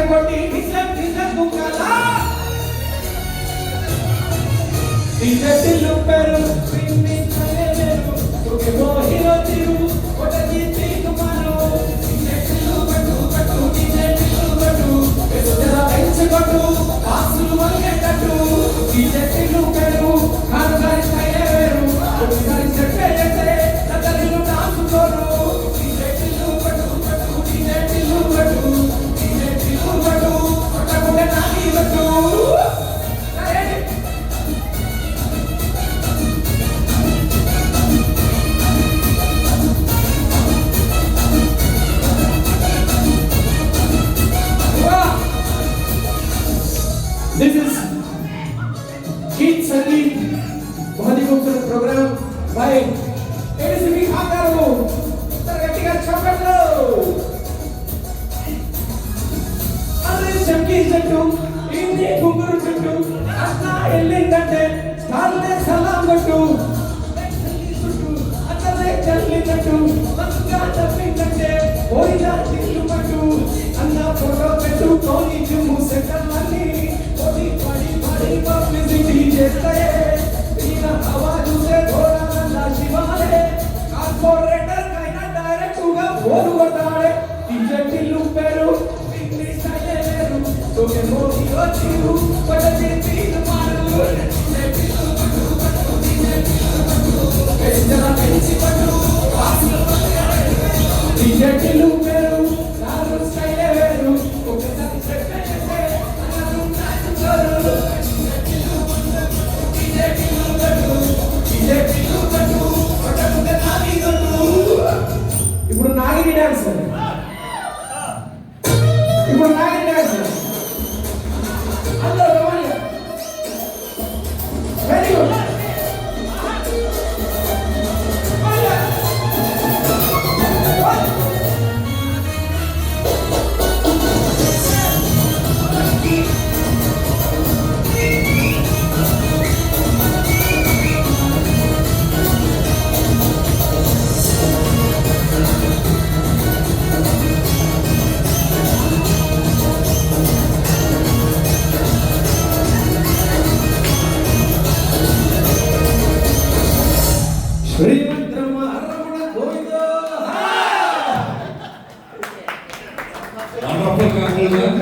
కొట్టి నిజం నిజం దుంగలా నిజటిల్లు పెరు పిన్ని చలేరు తుకి మోహిలో తిరు కొటకి తీకు మను నిజటిల్లు బటు బటు నిజటిల్లు బటు ఎసరా వెంచ కొట్టు ఆసులు వంగెటట్టు నిజటిల్లు పెరు కారుగారి చలేరు కొటకి చెట్టేయతే నదరిను తాసుకోరు నిజటిల్లు బటు బటు నిజటిల్లు బటు నిజటిల్లు బటు కొటకుంటే నాని బటు This is Geet Sangeet बहुत ही खूबसूरत प्रोग्राम by ADCB खाकारू तरगट्टिगा चपट्टू अरे चमकी जट्टू इन्नी घुंगरू చుట్టూ అట్లా ఎల్లిందంటే చాలే సలాం కొట్టు అట్లనే చల్లినట్టు మంగా తప్పిందంటే ఓయిలా తిల్లు పట్టు అన్న ఫోటో పెట్టుకొని జుమ్ము సెంటర్లన్నీ ఓడి పడి పడి పబ్లిసిటీ చేస్తాయే వీళ్ళ ఆవాజు సే థోడా నందా శివాలే కార్పొరేటర్ కైనా డైరెక్ట్ గా ఫోన్ కొడతాడే ఇంజటిల్లు పేరు ఇంగ్లీష్ అయ్యేరు తోకే మోగి వచ్చిరు పడతే తీరు మారు ఇంజటిల్లు పట్టు పట్టు ఇంజటిల్లు పట్టు ఎజరా పెంచి పట్టు వాసులు ఇంజటిల్లు పేరు నారు స్టైలేరు ఒకసారి చెట్టేస్తే అన్నను నాచుకోరు ఇంజటిల్లు పట్టు ఇంజటిల్లు పట్టు కొట్టకుంటే నాని కొట్టు ఇప్పుడు నాగిని డాన్స్ ఇప్పుడు నాగిని డాన్స్ అందరూ రవాణి వెరీ గుడ్ శ్రీమంత్రమ అరమణ గోవిందో వండర్ఫుల్ కంక్లూజన్